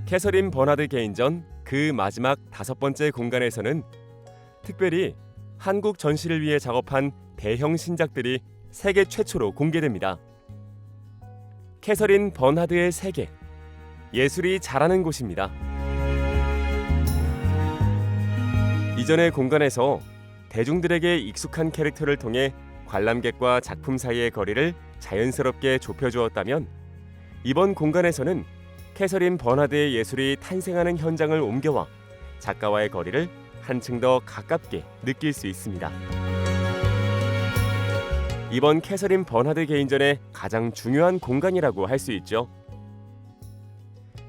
캐서린 버나드 개인전 그 마지막 5번째 공간에서는 특별히 한국 전시를 위해 작업한 대형 신작들이 세계 최초로 공개됩니다. 캐서린 버나드의 세계, 예술이 자라는 곳입니다. 이전의 공간에서 대중들에게 익숙한 캐릭터를 통해 관람객과 작품 사이의 거리를 자연스럽게 좁혀주었다면, 이번 공간에서는 캐서린 버나드의 예술이 탄생하는 현장을 옮겨와 작가와의 거리를 한층 더 가깝게 느낄 수 있습니다. 이번 캐서린 버나드 개인전의 가장 중요한 공간이라고 할 수 있죠.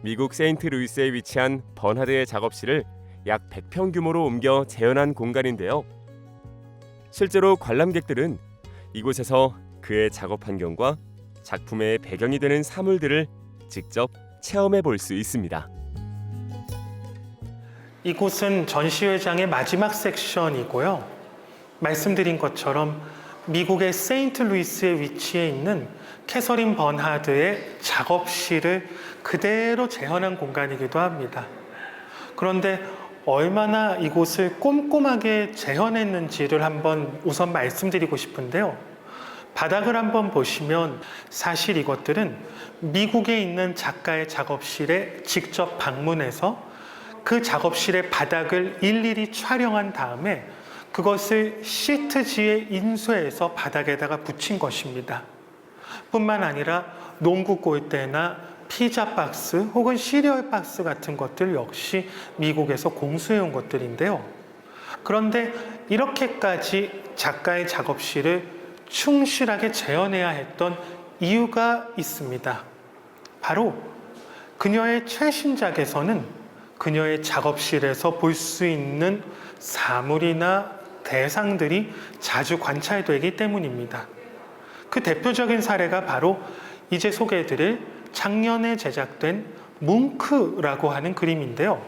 미국 세인트루이스에 위치한 버나드의 작업실을 약 100평 규모로 옮겨 재현한 공간인데요. 실제로 관람객들은 이곳에서 그의 작업 환경과 작품의 배경이 되는 사물들을 직접 체험해 볼 수 있습니다. 이곳은 전시회장의 마지막 섹션이고요. 말씀드린 것처럼 미국의 세인트루이스에 위치해 있는 캐서린 버나드의 작업실을 그대로 재현한 공간이기도 합니다. 그런데 얼마나 이곳을 꼼꼼하게 재현했는지를 한번 우선 말씀드리고 싶은데요. 바닥을 한번 보시면 사실 이것들은 미국에 있는 작가의 작업실에 직접 방문해서 그 작업실의 바닥을 일일이 촬영한 다음에 그것을 시트지에 인쇄해서 바닥에다가 붙인 것입니다. 뿐만 아니라 농구 골대나 피자 박스 혹은 시리얼 박스 같은 것들 역시 미국에서 공수해온 것들인데요. 그런데 이렇게까지 작가의 작업실을 충실하게 재현해야 했던 이유가 있습니다. 바로 그녀의 최신작에서는 그녀의 작업실에서 볼 수 있는 사물이나 대상들이 자주 관찰되기 때문입니다. 그 대표적인 사례가 바로 이제 소개해드릴 작년에 제작된 뭉크라고 하는 그림인데요.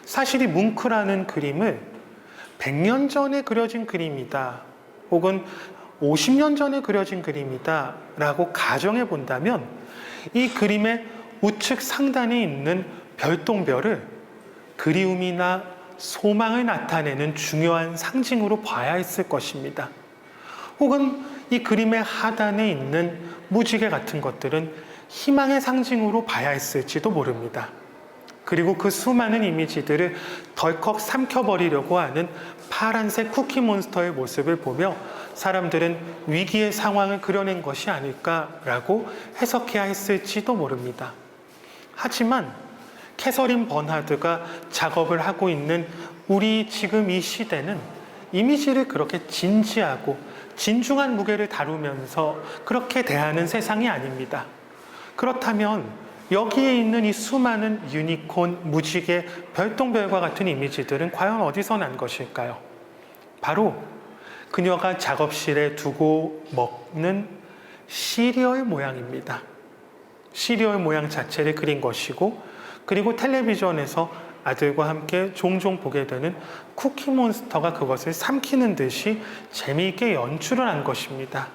사실 이 뭉크라는 그림을 100년 전에 그려진 그림이다, 혹은 50년 전에 그려진 그림이다 라고 가정해 본다면 이 그림의 우측 상단에 있는 별똥별을 그리움이나 소망을 나타내는 중요한 상징으로 봐야 했을 것입니다. 혹은 이 그림의 하단에 있는 무지개 같은 것들은 희망의 상징으로 봐야 했을지도 모릅니다. 그리고 그 수많은 이미지들을 덜컥 삼켜버리려고 하는 파란색 쿠키 몬스터의 모습을 보며 사람들은 위기의 상황을 그려낸 것이 아닐까라고 해석해야 했을지도 모릅니다. 하지만 캐서린 버나드가 작업을 하고 있는 우리 지금 이 시대는 이미지를 그렇게 진지하고 진중한 무게를 다루면서 그렇게 대하는 세상이 아닙니다. 그렇다면 여기에 있는 이 수많은 유니콘, 무지개, 별똥별과 같은 이미지들은 과연 어디서 난 것일까요? 바로 그녀가 작업실에 두고 먹는 시리얼 모양입니다. 시리얼 모양 자체를 그린 것이고, 그리고 텔레비전에서 아들과 함께 종종 보게 되는 쿠키몬스터가 그것을 삼키는 듯이 재미있게 연출을 한 것입니다.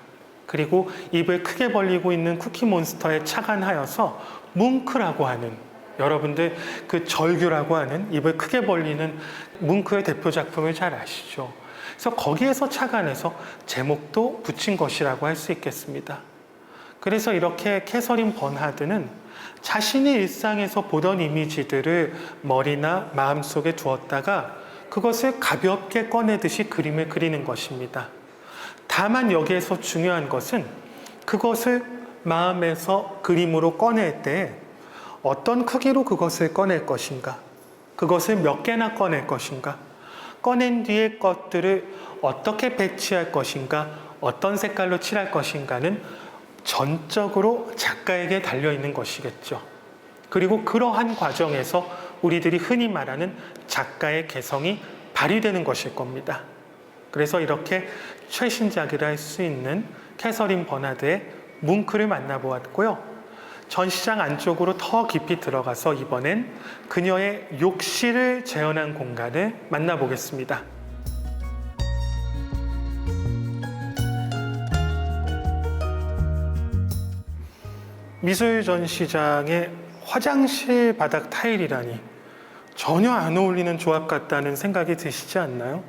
그리고 입을 크게 벌리고 있는 쿠키몬스터에 착안하여서 뭉크라고 하는, 여러분들 그 절규라고 하는 입을 크게 벌리는 뭉크의 대표 작품을 잘 아시죠? 그래서 거기에서 착안해서 제목도 붙인 것이라고 할 수 있겠습니다. 그래서 이렇게 캐서린 버나드는 자신의 일상에서 보던 이미지들을 머리나 마음속에 두었다가 그것을 가볍게 꺼내듯이 그림을 그리는 것입니다. 다만 여기에서 중요한 것은 그것을 마음에서 그림으로 꺼낼 때 어떤 크기로 그것을 꺼낼 것인가, 그것을 몇 개나 꺼낼 것인가, 꺼낸 뒤에 것들을 어떻게 배치할 것인가, 어떤 색깔로 칠할 것인가는 전적으로 작가에게 달려있는 것이겠죠. 그리고 그러한 과정에서 우리들이 흔히 말하는 작가의 개성이 발휘되는 것일 겁니다. 그래서 이렇게 최신작이라 할 수 있는 캐서린 버나드의 뭉크를 만나보았고요. 전시장 안쪽으로 더 깊이 들어가서 이번엔 그녀의 욕실을 재현한 공간을 만나보겠습니다. 미술 전시장의 화장실 바닥 타일이라니 전혀 안 어울리는 조합 같다는 생각이 드시지 않나요?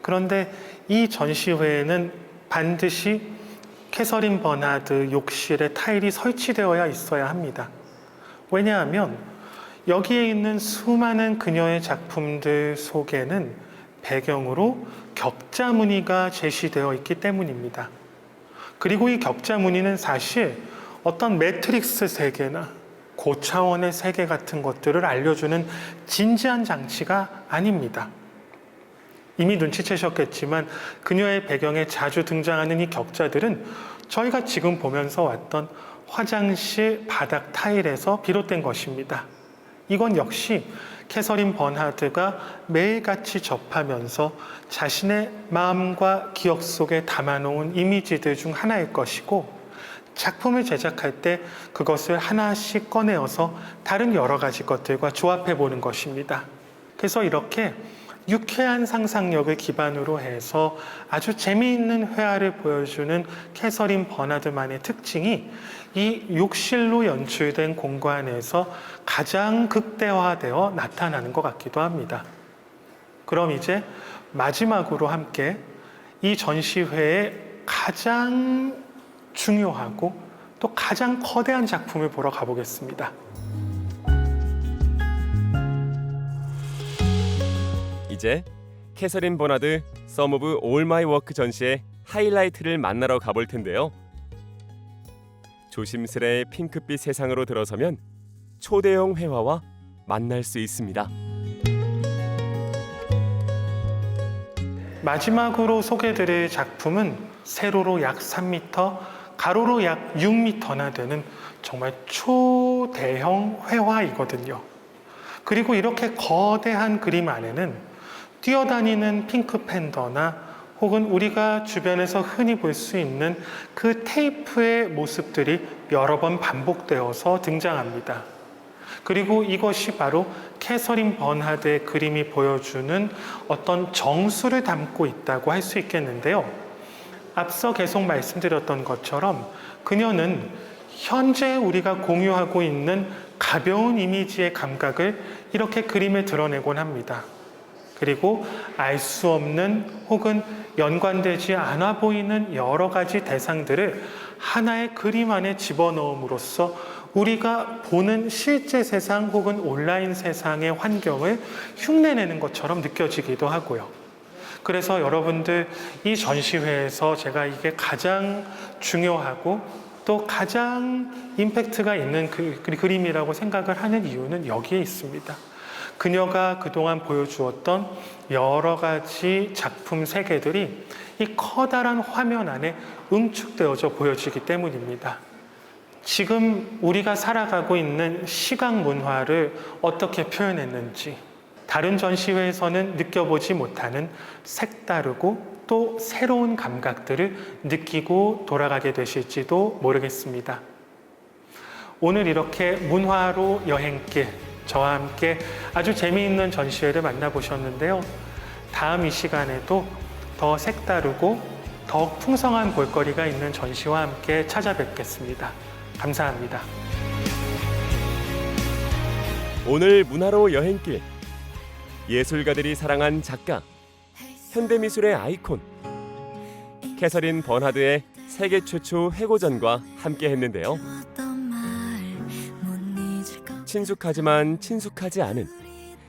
그런데 이 전시회에는 반드시 캐서린 버나드 욕실에 타일이 설치되어야 있어야 합니다. 왜냐하면 여기에 있는 수많은 그녀의 작품들 속에는 배경으로 격자 무늬가 제시되어 있기 때문입니다. 그리고 이 격자 무늬는 사실 어떤 매트릭스 세계나 고차원의 세계 같은 것들을 알려주는 진지한 장치가 아닙니다. 이미 눈치채셨겠지만 그녀의 배경에 자주 등장하는 이 격자들은 저희가 지금 보면서 왔던 화장실 바닥 타일에서 비롯된 것입니다. 이건 역시 캐서린 버나드가 매일같이 접하면서 자신의 마음과 기억 속에 담아놓은 이미지들 중 하나일 것이고, 작품을 제작할 때 그것을 하나씩 꺼내어서 다른 여러 가지 것들과 조합해 보는 것입니다. 그래서 이렇게 유쾌한 상상력을 기반으로 해서 아주 재미있는 회화를 보여주는 캐서린 버나드만의 특징이 이 욕실로 연출된 공간에서 가장 극대화되어 나타나는 것 같기도 합니다. 그럼 이제 마지막으로 함께 이 전시회의 가장 중요하고 또 가장 거대한 작품을 보러 가보겠습니다. 이제 캐서린 버나드 Some of All My Work 전시의 하이라이트를 만나러 가볼 텐데요. 조심스레 핑크빛 세상으로 들어서면 초대형 회화와 만날 수 있습니다. 마지막으로 소개드릴 작품은 세로로 약 3m, 가로로 약 6m나 되는 정말 초대형 회화이거든요. 그리고 이렇게 거대한 그림 안에는 뛰어다니는 핑크 팬더나 혹은 우리가 주변에서 흔히 볼 수 있는 그 테이프의 모습들이 여러 번 반복되어서 등장합니다. 그리고 이것이 바로 캐서린 버나드의 그림이 보여주는 어떤 정수를 담고 있다고 할 수 있겠는데요. 앞서 계속 말씀드렸던 것처럼 그녀는 현재 우리가 공유하고 있는 가벼운 이미지의 감각을 이렇게 그림에 드러내곤 합니다. 그리고 알 수 없는 혹은 연관되지 않아 보이는 여러 가지 대상들을 하나의 그림 안에 집어넣음으로써 우리가 보는 실제 세상 혹은 온라인 세상의 환경을 흉내내는 것처럼 느껴지기도 하고요. 그래서 여러분들 이 전시회에서 제가 이게 가장 중요하고 또 가장 임팩트가 있는 그림이라고 생각을 하는 이유는 여기에 있습니다. 그녀가 그동안 보여주었던 여러 가지 작품 세계들이 이 커다란 화면 안에 응축되어져 보여지기 때문입니다. 지금 우리가 살아가고 있는 시각 문화를 어떻게 표현했는지, 다른 전시회에서는 느껴보지 못하는 색다르고 또 새로운 감각들을 느끼고 돌아가게 되실지도 모르겠습니다. 오늘 이렇게 문화로 여행길, 저와 함께 아주 재미있는 전시회를 만나보셨는데요. 다음 이 시간에도 더 색다르고 더욱 풍성한 볼거리가 있는 전시와 함께 찾아뵙겠습니다. 감사합니다. 오늘 문화로 여행길, 예술가들이 사랑한 작가, 현대미술의 아이콘 캐서린 버나드의 세계 최초 회고전과 함께 했는데요. 친숙하지만 친숙하지 않은,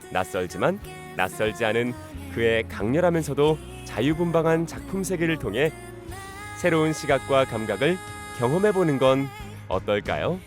낯설지만 낯설지 않은 그의 강렬하면서도 자유분방한 작품 세계를 통해 새로운 시각과 감각을 경험해보는 건 어떨까요?